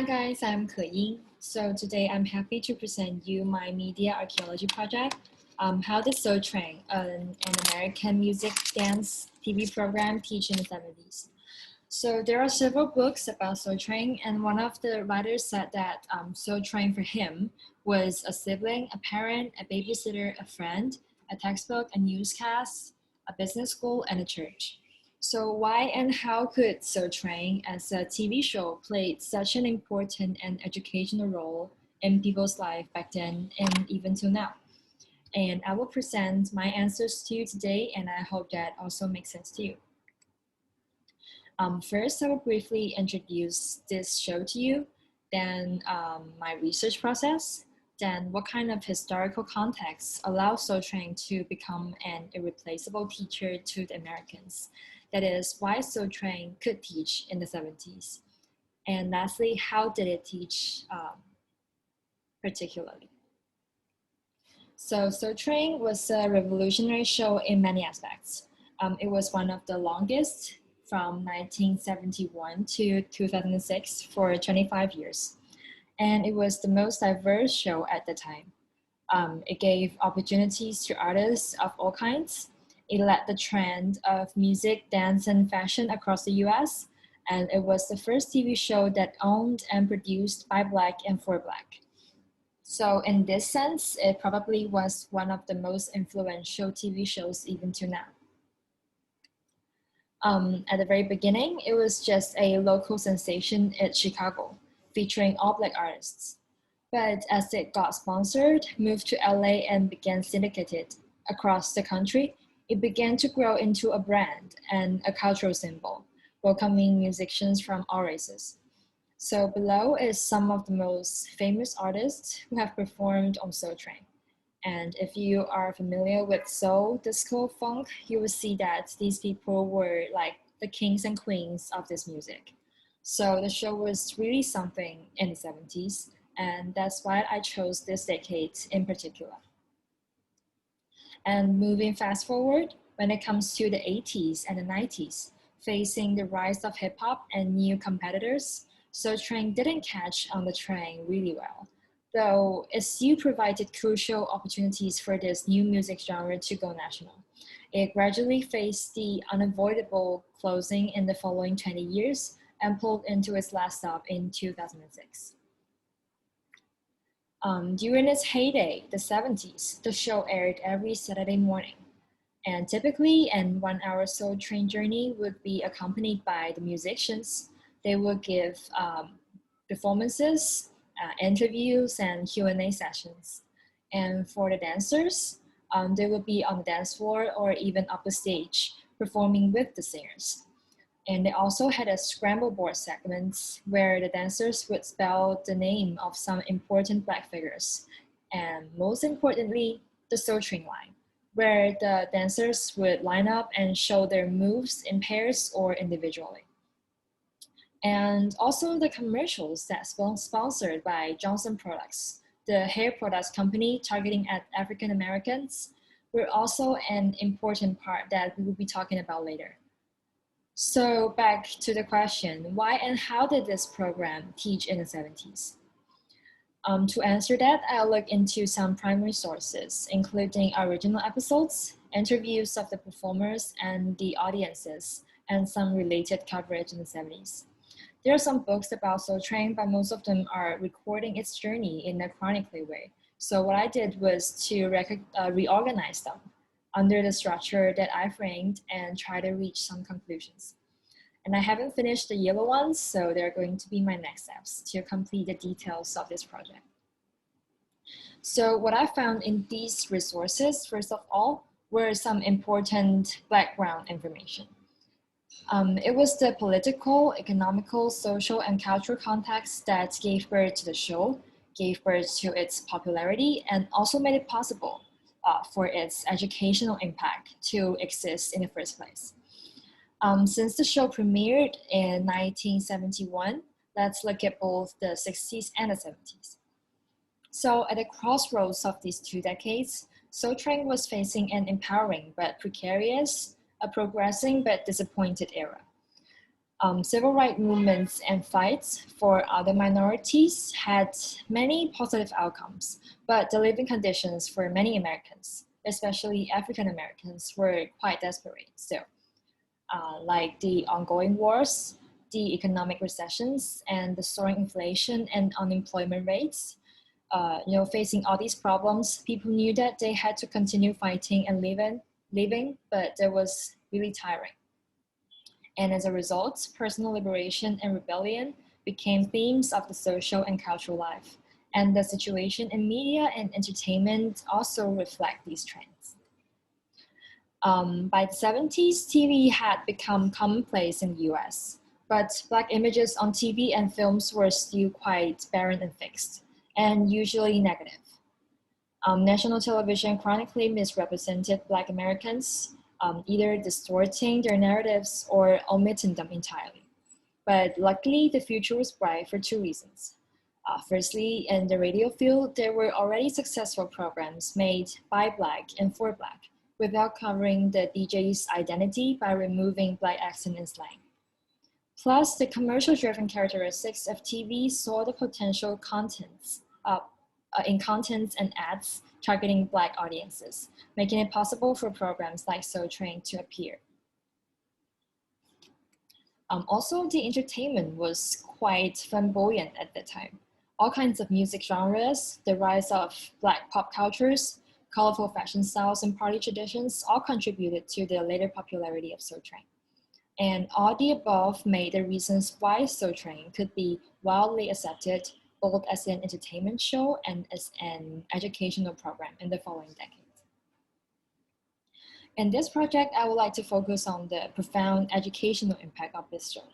Hi guys, I'm Ke Ying. So today I'm happy to present you my media archaeology project, How Did Soul Train, an American music dance TV program teach in the 70s. So there are several books about Soul Train, and one of the writers said that Soul Train for him was a sibling, a parent, a babysitter, a friend, a textbook, a newscast, a business school, and a church. So why and how could Soul Train as a TV show played such an important and educational role in people's life back then and even till now? And I will present my answers to you today, and I hope that also makes sense to you. First, I will briefly introduce this show to you, then my research process, then what kind of historical context allows Soul Train to become an irreplaceable teacher to the Americans. That is, why Soul Train could teach in the 70s. And lastly, how did it teach particularly? So Soul Train was a revolutionary show in many aspects. It was one of the longest from 1971 to 2006 for 25 years. And it was the most diverse show at the time. It gave opportunities to artists of all kinds. It led the trend of music, dance, and fashion across the US. And it was the first TV show that owned and produced by Black and for Black. So in this sense, it probably was one of the most influential TV shows even to now. At the very beginning, it was just a local sensation in Chicago, featuring all Black artists. But as it got sponsored, moved to LA, and began syndicated across the country, it began to grow into a brand and a cultural symbol, welcoming musicians from all races. So below is some of the most famous artists who have performed on Soul Train. And if you are familiar with soul, disco, funk, you will see that these people were like the kings and queens of this music. So the show was really something in the 70s, and that's why I chose this decade in particular. And moving fast forward, when it comes to the 80s and the 90s, facing the rise of hip hop and new competitors, Soul Train didn't catch on the train really well, though it still provided crucial opportunities for this new music genre to go national. It gradually faced the unavoidable closing in the following 20 years and pulled into its last stop in 2006. During its heyday, the 70s, the show aired every Saturday morning. And typically, an 1 hour Soul Train journey would be accompanied by the musicians. They would give performances, interviews, and Q&A sessions. And for the dancers, they would be on the dance floor or even up the stage performing with the singers. And they also had a scramble board segment where the dancers would spell the name of some important Black figures. And most importantly, the Soul Train line, where the dancers would line up and show their moves in pairs or individually. And also the commercials that sponsored by Johnson Products, the hair products company targeting at African Americans, were also an important part that we will be talking about later. So back to the question, why and how did this program teach in the 70s? To answer that, I'll look into some primary sources, including original episodes, interviews of the performers and the audiences, and some related coverage in the 70s. There are some books about Soul Train, but most of them are recording its journey in a chronically way. So what I did was to reorganize them under the structure that I framed and try to reach some conclusions. And I haven't finished the yellow ones, so they're going to be my next steps to complete the details of this project. So what I found in these resources, first of all, were some important background information. It was the political, economical, social, and cultural context that gave birth to the show, gave birth to its popularity, and also made it possible for its educational impact to exist in the first place. Since the show premiered in 1971, let's look at both the 60s and the 70s. So at the crossroads of these two decades, Soul Train was facing an empowering but precarious, a progressing but disappointed era. Civil rights movements and fights for other minorities had many positive outcomes, but the living conditions for many Americans, especially African Americans, were quite desperate. So, like the ongoing wars, the economic recessions, and the soaring inflation and unemployment rates. Facing all these problems, people knew that they had to continue fighting and living, but that was really tiring. And as a result, personal liberation and rebellion became themes of the social and cultural life. And the situation in media and entertainment also reflect these trends. By the 70s, TV had become commonplace in the US, but Black images on TV and films were still quite barren and fixed, and usually negative. National television chronically misrepresented Black Americans, either distorting their narratives or omitting them entirely. But luckily, the future was bright for two reasons. Firstly, in the radio field, there were already successful programs made by Black and for Black without covering the DJ's identity by removing Black accent and slang. Plus, the commercial-driven characteristics of TV saw the potential contents in contents and ads targeting Black audiences, making it possible for programs like Soul Train to appear. Also, the entertainment was quite flamboyant at that time. All kinds of music genres, the rise of Black pop cultures, colorful fashion styles, and party traditions all contributed to the later popularity of Soul Train. And all the above made the reasons why Soul Train could be widely accepted both as an entertainment show and as an educational program in the following decade. In this project, I would like to focus on the profound educational impact of this show.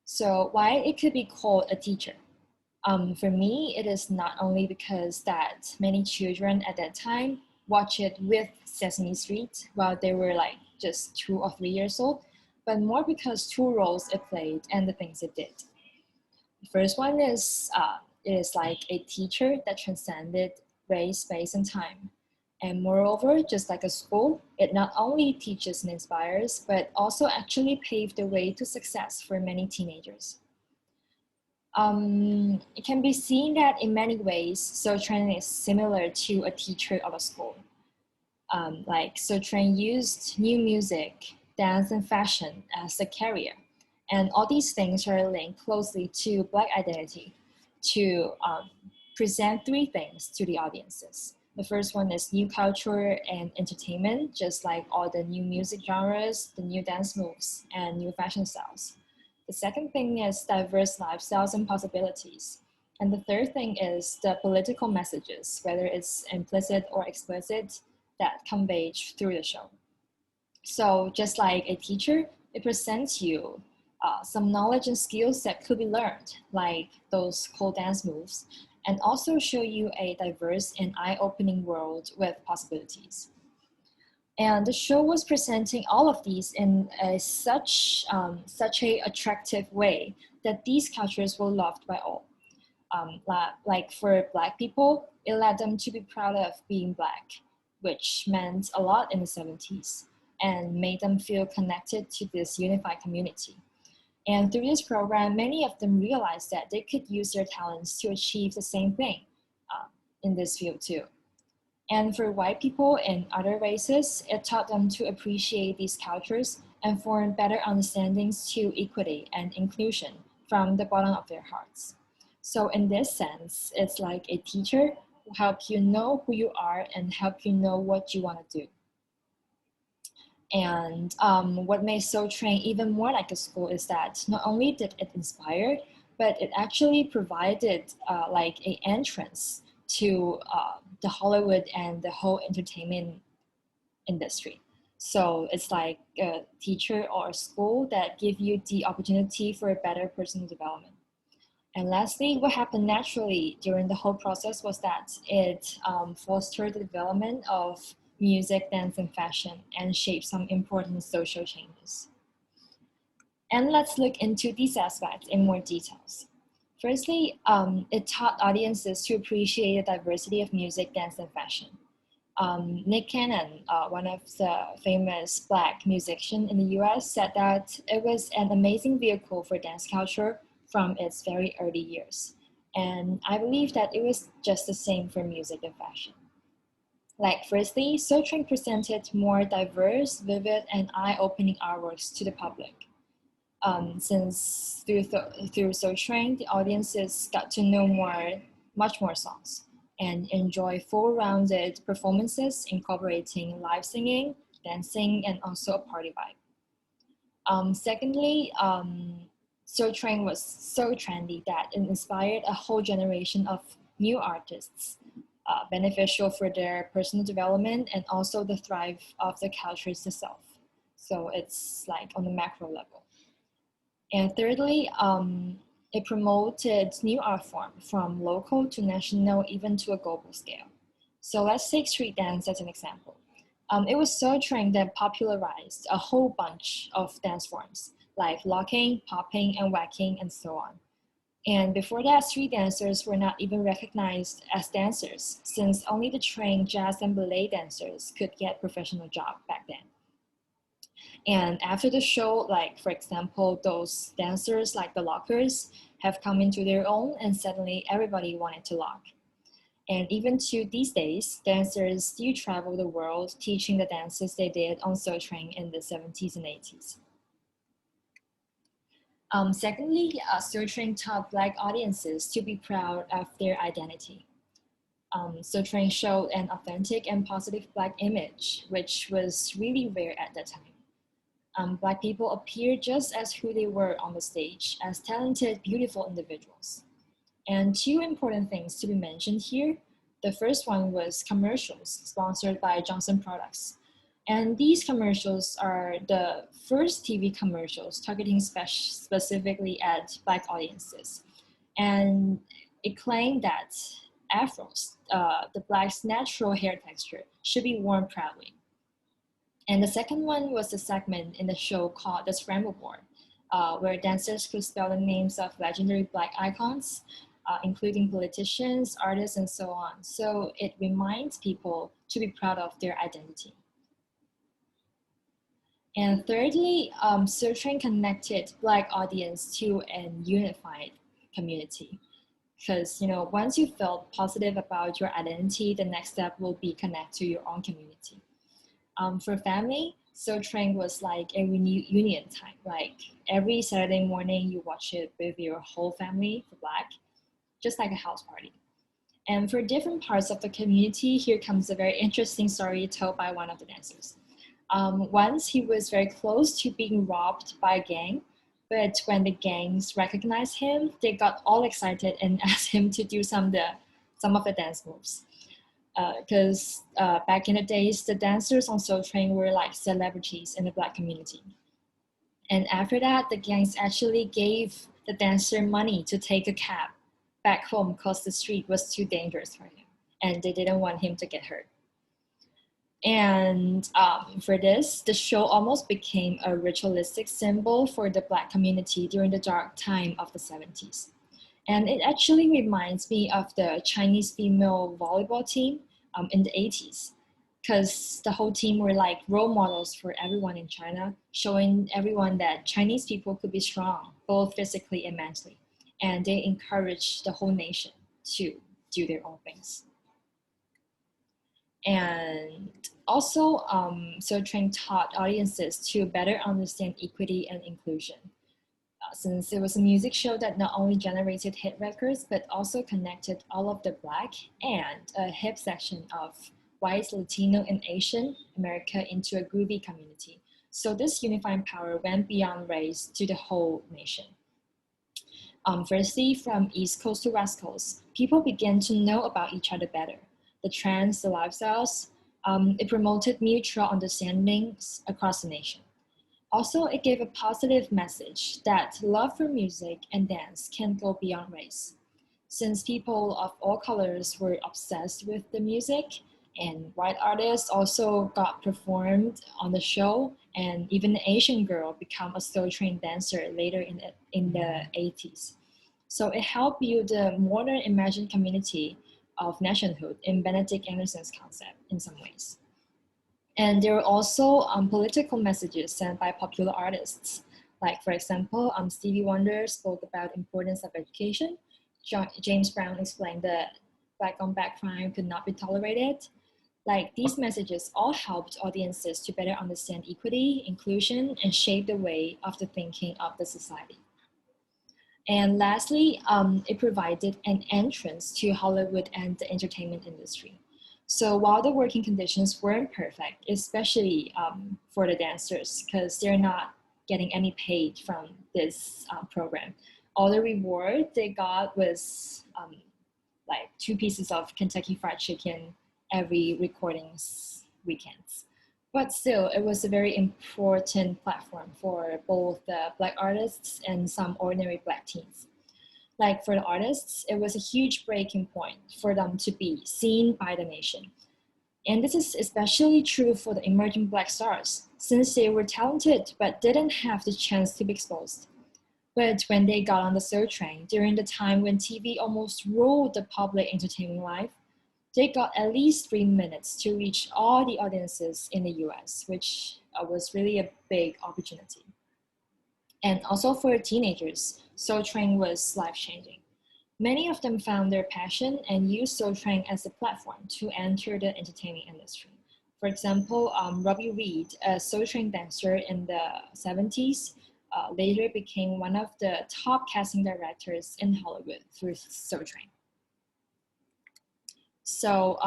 So why it could be called a teacher? For me, it is not only because that many children at that time watched it with Sesame Street while they were like just 2 or 3 years old, but more because two roles it played and the things it did. The first one is it is like a teacher that transcended race, space, and time. And moreover, just like a school, it not only teaches and inspires, but also actually paved the way to success for many teenagers. It can be seen that in many ways, Soul Train is similar to a teacher of a school. Like Soul Train used new music, dance, and fashion as a career. And all these things are linked closely to Black identity to present three things to the audiences. The first one is new culture and entertainment, just like all the new music genres, the new dance moves, and new fashion styles. The second thing is diverse lifestyles and possibilities. And the third thing is the political messages, whether it's implicit or explicit, that conveyed through the show. So just like a teacher, it presents you some knowledge and skills that could be learned, like those cool dance moves, and also show you a diverse and eye-opening world with possibilities. And the show was presenting all of these in such a attractive way that these cultures were loved by all. Like for Black people, it led them to be proud of being Black, which meant a lot in the 70s, and made them feel connected to this unified community. And through this program, many of them realized that they could use their talents to achieve the same thing in this field too. And for white people and other races, it taught them to appreciate these cultures and form better understandings to equity and inclusion from the bottom of their hearts. So in this sense, it's like a teacher who helps you know who you are and help you know what you want to do. And what makes Soul Train even more like a school is that not only did it inspire, but it actually provided like an entrance to the Hollywood and the whole entertainment industry. So it's like a teacher or a school that give you the opportunity for a better personal development. And lastly, what happened naturally during the whole process was that it fostered the development of music, dance, and fashion, and shaped some important social changes. And let's look into these aspects in more details. Firstly, it taught audiences to appreciate the diversity of music, dance, and fashion. Nick Cannon, one of the famous Black musicians in the US, said that it was an amazing vehicle for dance culture from its very early years. And I believe that it was just the same for music and fashion. Like, firstly, Soul Train presented more diverse, vivid, and eye-opening artworks to the public. Since through Soul Train, the audiences got to know much more songs and enjoy full-rounded performances incorporating live singing, dancing, and also a party vibe. Secondly, Soul Train was so trendy that it inspired a whole generation of new artists, beneficial for their personal development and also the thrive of the culture itself. So it's like on the macro level. And thirdly, it promoted new art form from local to national, even to a global scale. So let's take street dance as an example. It was so trained that popularized a whole bunch of dance forms like locking, popping, and whacking, and so on. And before that, street dancers were not even recognized as dancers, since only the trained jazz and ballet dancers could get professional job back then. And after the show, like for example, those dancers like the lockers have come into their own, and suddenly everybody wanted to lock. And even to these days, dancers still travel the world teaching the dances they did on Soul Train in the 70s and 80s. Secondly, Soul Train taught Black audiences to be proud of their identity. Soul Train showed an authentic and positive Black image, which was really rare at that time. Black people appeared just as who they were on the stage, as talented, beautiful individuals. And two important things to be mentioned here. The first one was commercials sponsored by Johnson Products. And these commercials are the first TV commercials targeting specifically at Black audiences. And it claimed that afros, the Black's natural hair texture, should be worn proudly. And the second one was a segment in the show called The Scramble Board, where dancers could spell the names of legendary Black icons, including politicians, artists, and so on. So it reminds people to be proud of their identity. And thirdly, Soul Train connected Black audience to an unified community. Because once you felt positive about your identity, the next step will be connect to your own community. For family, Soul Train was like a reunion time. Like every Saturday morning, you watch it with your whole family for Black, just like a house party. And for different parts of the community, here comes a very interesting story told by one of the dancers. Once he was very close to being robbed by a gang, but when the gangs recognized him, they got all excited and asked him to do some of the dance moves. Because back in the days, the dancers on Soul Train were like celebrities in the Black community. And after that, the gangs actually gave the dancer money to take a cab back home because the street was too dangerous for him and they didn't want him to get hurt. And for this, the show almost became a ritualistic symbol for the Black community during the dark time of the 70s. And it actually reminds me of the Chinese female volleyball team in the 80s, because the whole team were like role models for everyone in China, showing everyone that Chinese people could be strong, both physically and mentally. And they encouraged the whole nation to do their own things. And also, Soul Train taught audiences to better understand equity and inclusion. Since it was a music show that not only generated hit records, but also connected all of the Black and a hip section of white, Latino, and Asian America into a groovy community. So this unifying power went beyond race to the whole nation. Firstly, from East Coast to West Coast, people began to know about each other better. The trends, the lifestyles, it promoted mutual understandings across the nation. Also, it gave a positive message that love for music and dance can go beyond race. Since people of all colors were obsessed with the music, and white artists also got performed on the show, and even an Asian girl became a Soul Train dancer later in the 80s. So it helped build a modern imagined community of nationhood in Benedict Anderson's concept. in some ways. And there were also political messages sent by popular artists. Like, for example, Stevie Wonder spoke about the importance of education. James Brown explained that black on black crime could not be tolerated. Like, these messages all helped audiences to better understand equity, inclusion, and shape the way of the thinking of the society. And lastly, it provided an entrance to Hollywood and the entertainment industry. So while the working conditions weren't perfect, especially for the dancers, because they're not getting any paid from this program, all the reward they got was like 2 pieces of Kentucky Fried Chicken every recordings weekends. But still, it was a very important platform for both the Black artists and some ordinary Black teens. Like, for the artists, it was a huge breaking point for them to be seen by the nation. And this is especially true for the emerging Black stars, since they were talented but didn't have the chance to be exposed. But when they got on the Soul Train during the time when TV almost ruled the public entertainment life, they got at least 3 minutes to reach all the audiences in the US, which was really a big opportunity. And also for teenagers, Soul Train was life-changing. Many of them found their passion and used Soul Train as a platform to enter the entertainment industry. For example, Robbie Reed, a Soul Train dancer in the 70s, later became one of the top casting directors in Hollywood through Soul Train. So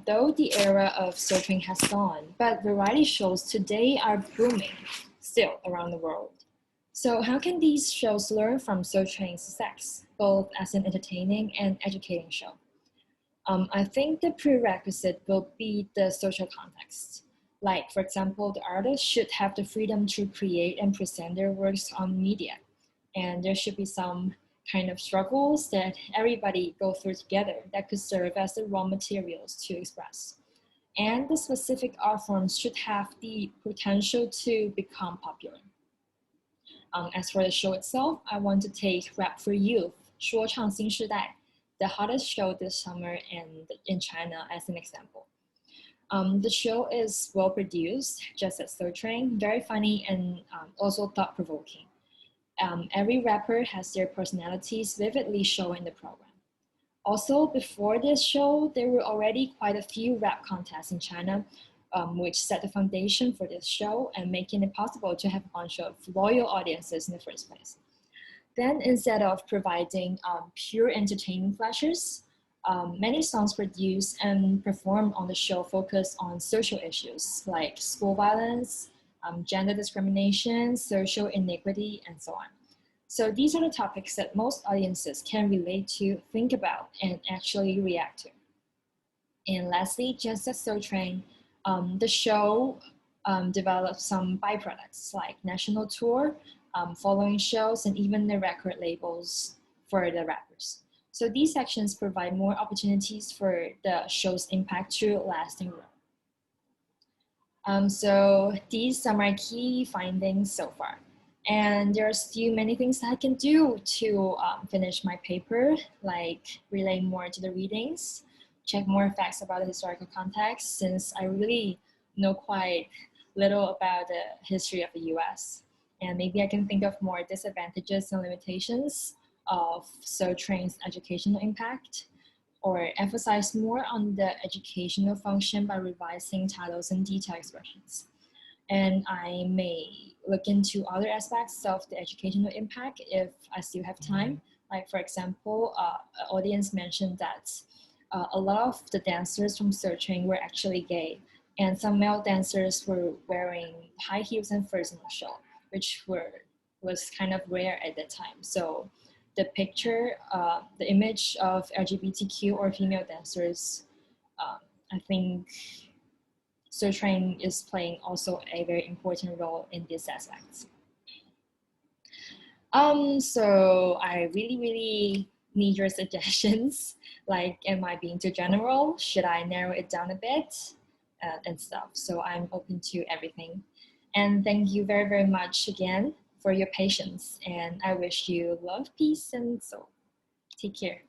though the era of Soul Train has gone, but variety shows today are booming still around the world. So how can these shows learn from Soul Train's success, both as an entertaining and educating show? I think the prerequisite will be the social context. Like, for example, the artist should have the freedom to create and present their works on media. And there should be some kind of struggles that everybody go through together that could serve as the raw materials to express. And the specific art forms should have the potential to become popular. As for the show itself, I want to take Rap for Youth, 说唱新时代, the hottest show this summer in China, as an example. The show is well produced, just as Soul Train, very funny and also thought-provoking. Every rapper has their personalities vividly shown in the program. Also, before this show, there were already quite a few rap contests in China, which set the foundation for this show and making it possible to have a bunch of loyal audiences in the first place. Then, instead of providing pure entertainment flashes, many songs produced and performed on the show focus on social issues like school violence, gender discrimination, social inequity, and so on. So these are the topics that most audiences can relate to, think about, and actually react to. And lastly, just as Soul Train, the show developed some byproducts like national tour, following shows, and even the record labels for the rappers. So these sections provide more opportunities for the show's impact to lasting grow. So these are my key findings so far. And there are still many things I can do to finish my paper, like relay more to the readings, check more facts about the historical context, since I really know quite little about the history of the US. And maybe I can think of more disadvantages and limitations of Soul Train's educational impact, or emphasize more on the educational function by revising titles and detailed expressions. And I may look into other aspects of the educational impact if I still have time. Like, for example, an audience mentioned that a lot of the dancers from Soul Train were actually gay, and some male dancers were wearing high heels and furs in the show, which was kind of rare at that time. So the picture, the image of LGBTQ or female dancers, I think Soul Train is playing also a very important role in these aspects. So I really need your suggestions. Like, am I being too general? Should I narrow it down a bit? And stuff. So I'm open to everything. And thank you very much again for your patience. And I wish you love, peace, and soul. Take care.